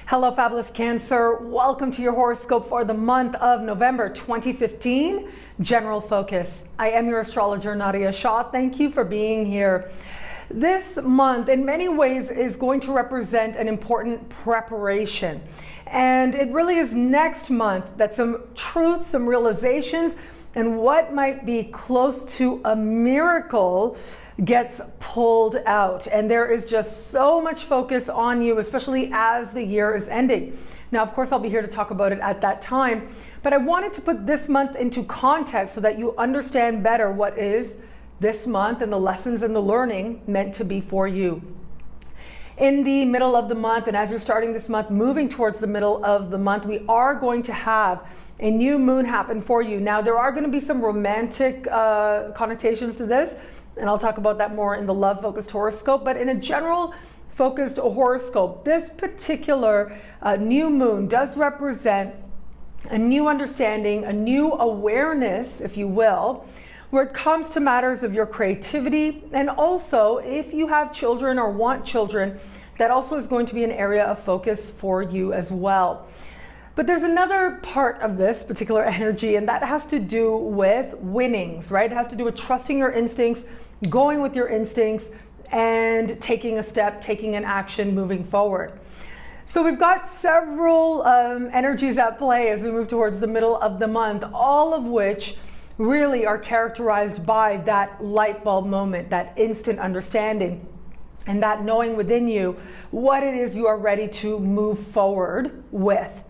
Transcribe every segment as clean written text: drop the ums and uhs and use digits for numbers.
Hello, fabulous Cancer. Welcome to your horoscope for the month of November 2015, General Focus. I am your astrologer, Nadiya Shah. Thank you for being here. This month, in many ways, is going to represent an important preparation. And it really is next month that some truths, some realizations, and what might be close to a miracle gets pulled out. And there is just so much focus on you, especially as the year is ending. Now, of course, I'll be here to talk about it at that time, but I wanted to put this month into context so that you understand better what is this month and the lessons and the learning meant to be for you. In the middle of the month, and as you're starting this month, moving towards the middle of the month, we are going to have a new moon happen for you. Now, there are going to be some romantic connotations to this, and I'll talk about that more in the love-focused horoscope, but in a general focused horoscope, this particular new moon does represent a new understanding, a new awareness, if you will, where it comes to matters of your creativity, and also if you have children or want children, that also is going to be an area of focus for you as well. But there's another part of this particular energy, and that has to do with winnings, right? It has to do with trusting your instincts, going with your instincts, and taking a step, taking an action, moving forward. So we've got several energies at play as we move towards the middle of the month, all of which really are characterized by that light bulb moment, that instant understanding, and that knowing within you what it is you are ready to move forward with.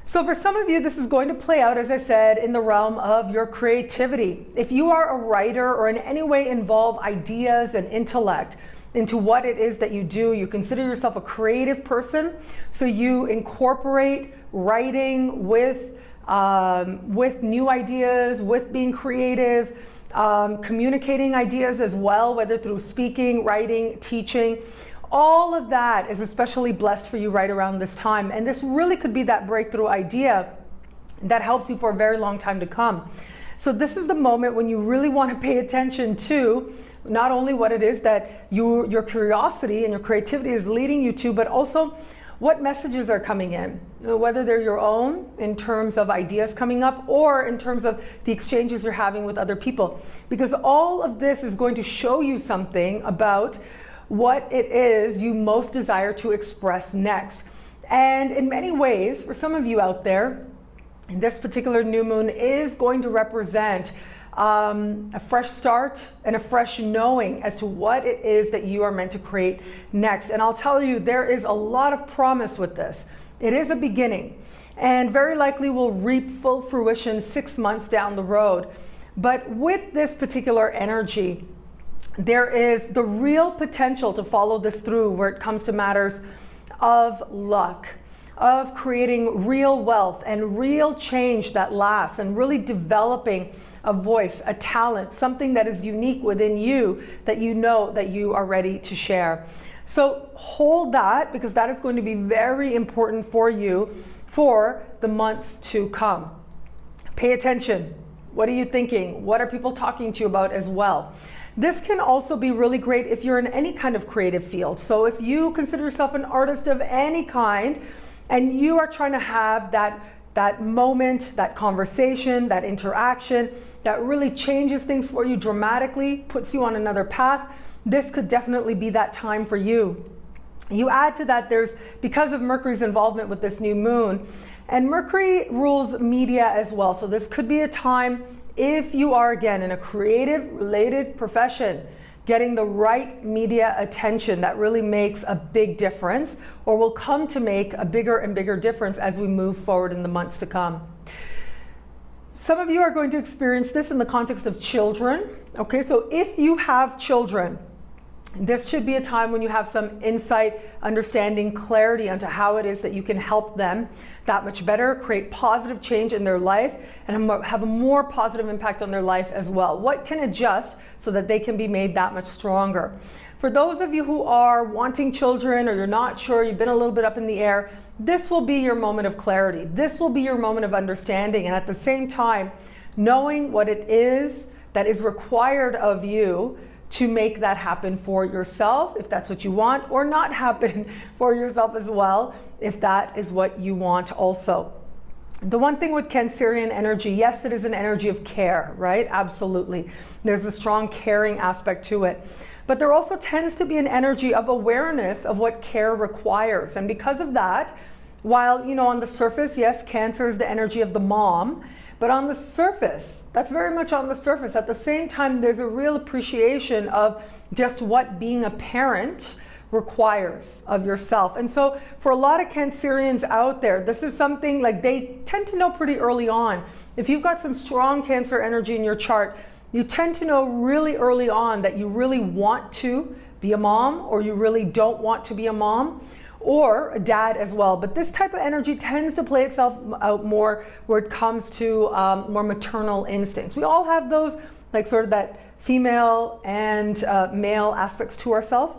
So for some of you, this is going to play out, as I said, in the realm of your creativity. If you are a writer or in any way involve ideas and intellect into what it is that you do, you consider yourself a creative person, so you incorporate writing with new ideas, with being creative, communicating ideas as well, whether through speaking, writing, teaching. All of that is especially blessed for you right around this time. And this really could be that breakthrough idea that helps you for a very long time to come. So this is the moment when you really want to pay attention to not only what it is that your curiosity and your creativity is leading you to, but also what messages are coming in, whether they're your own in terms of ideas coming up or in terms of the exchanges you're having with other people. Because all of this is going to show you something about what it is you most desire to express next. And in many ways, for some of you out there, this particular new moon is going to represent a fresh start and a fresh knowing as to what it is that you are meant to create next. And I'll tell you, there is a lot of promise with this. It is a beginning, and very likely will reap full fruition 6 months down the road. But with this particular energy, there is the real potential to follow this through where it comes to matters of luck, of creating real wealth and real change that lasts, and really developing a voice, a talent, something that is unique within you that you know that you are ready to share. So hold that, because that is going to be very important for you for the months to come. Pay attention. What are you thinking? What are people talking to you about as well? This can also be really great if you're in any kind of creative field. So if you consider yourself an artist of any kind and you are trying to have that moment, that conversation, that interaction that really changes things for you dramatically, puts you on another path, this could definitely be that time for you. You add to that, because of Mercury's involvement with this new moon, and Mercury rules media as well. So this could be a time, if you are, again, in a creative related profession, getting the right media attention that really makes a big difference, or will come to make a bigger and bigger difference as we move forward in the months to come. Some of you are going to experience this in the context of children. Okay, so if you have children, this should be a time when you have some insight, understanding, clarity onto how it is that you can help them that much better, create positive change in their life, and have a more positive impact on their life as well. What can adjust so that they can be made that much stronger? For those of you who are wanting children, or you're not sure, you've been a little bit up in the air, this will be your moment of clarity. This will be your moment of understanding, and at the same time, knowing what it is that is required of you to make that happen for yourself, if that's what you want, or not happen for yourself as well, if that is what you want also. The one thing with Cancerian energy, yes, it is an energy of care, right? Absolutely. There's a strong caring aspect to it. But there also tends to be an energy of awareness of what care requires. And because of that, while, on the surface, yes, Cancer is the energy of the mom, but on the surface, that's very much on the surface. At the same time, there's a real appreciation of just what being a parent requires of yourself. And so for a lot of Cancerians out there, this is something like they tend to know pretty early on. If you've got some strong Cancer energy in your chart, you tend to know really early on that you really want to be a mom, or you really don't want to be a mom, or a dad as well. But this type of energy tends to play itself out more where it comes to more maternal instincts. We all have those, like sort of that female and male aspects to ourselves,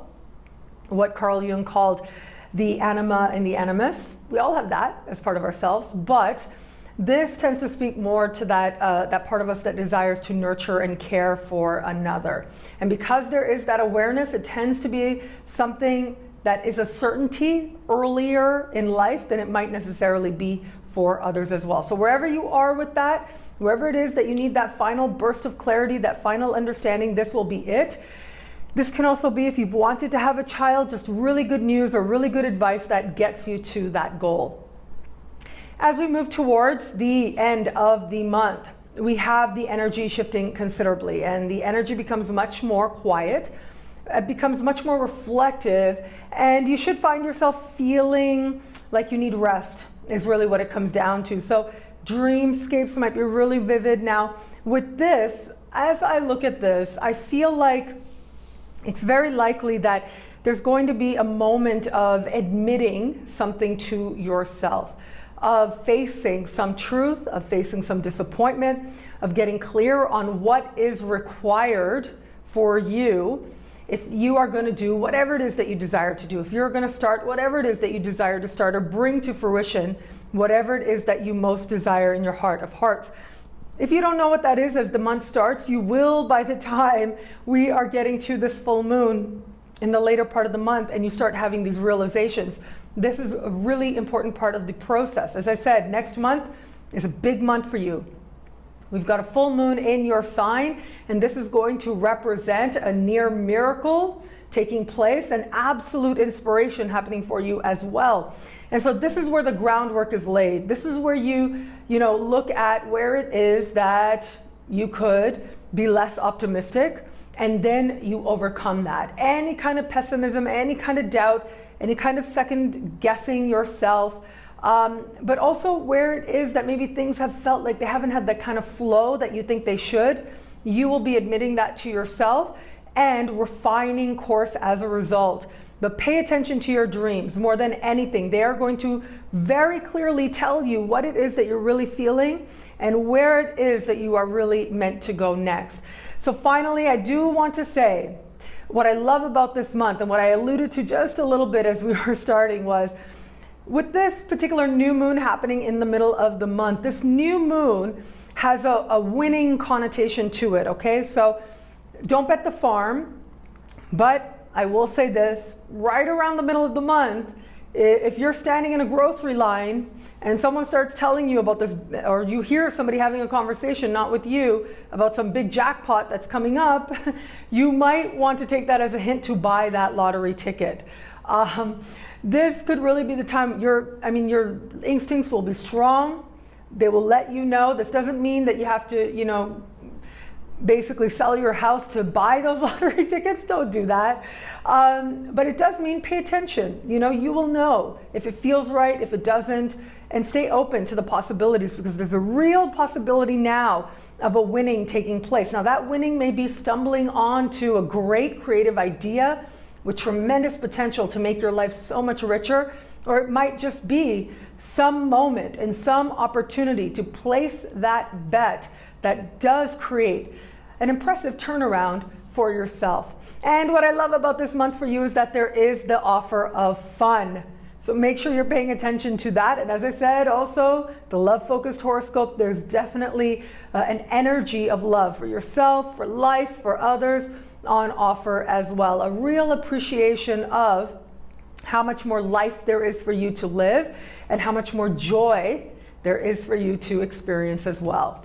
what Carl Jung called the anima and the animus. We all have that as part of ourselves, but this tends to speak more to that part of us that desires to nurture and care for another. And because there is that awareness, it tends to be something that is a certainty earlier in life than it might necessarily be for others as well. So wherever you are with that, wherever it is that you need that final burst of clarity, that final understanding, this will be it. This can also be, if you've wanted to have a child, just really good news or really good advice that gets you to that goal. As we move towards the end of the month, we have the energy shifting considerably, and the energy becomes much more quiet. It becomes much more reflective, and you should find yourself feeling like you need rest, is really what it comes down to. So dreamscapes might be really vivid. Now, with this, as I look at this, I feel like it's very likely that there's going to be a moment of admitting something to yourself, of facing some truth, of facing some disappointment, of getting clear on what is required for you if you are going to do whatever it is that you desire to do, if you're going to start whatever it is that you desire to start, or bring to fruition whatever it is that you most desire in your heart of hearts. If you don't know what that is as the month starts, you will by the time we are getting to this full moon in the later part of the month, and you start having these realizations. This is a really important part of the process. As I said, next month is a big month for you. We've got a full moon in your sign, and this is going to represent a near miracle taking place, an absolute inspiration happening for you as well. And so this is where the groundwork is laid. This is where you look at where it is that you could be less optimistic, and then you overcome that. Any kind of pessimism, any kind of doubt, any kind of second guessing yourself, but also where it is that maybe things have felt like they haven't had that kind of flow that you think they should, you will be admitting that to yourself and refining course as a result. But pay attention to your dreams more than anything. They are going to very clearly tell you what it is that you're really feeling and where it is that you are really meant to go next. So finally, I do want to say, what I love about this month, and what I alluded to just a little bit as we were starting, was with this particular new moon happening in the middle of the month, this new moon has a winning connotation to it, okay? So don't bet the farm, but I will say this, right around the middle of the month, if you're standing in a grocery line and someone starts telling you about this, or you hear somebody having a conversation, not with you, about some big jackpot that's coming up, you might want to take that as a hint to buy that lottery ticket. This could really be the time. Your instincts will be strong. They will let you know. This doesn't mean that you have to, basically sell your house to buy those lottery tickets. Don't do that. But it does mean pay attention. You will know if it feels right, if it doesn't, and stay open to the possibilities, because there's a real possibility now of a winning taking place. Now that winning may be stumbling onto a great creative idea with tremendous potential to make your life so much richer, or it might just be some moment and some opportunity to place that bet that does create an impressive turnaround for yourself. And what I love about this month for you is that there is the offer of fun. So make sure you're paying attention to that. And as I said, also the love-focused horoscope, there's definitely an energy of love for yourself, for life, for others, on offer as well. A real appreciation of how much more life there is for you to live and how much more joy there is for you to experience as well.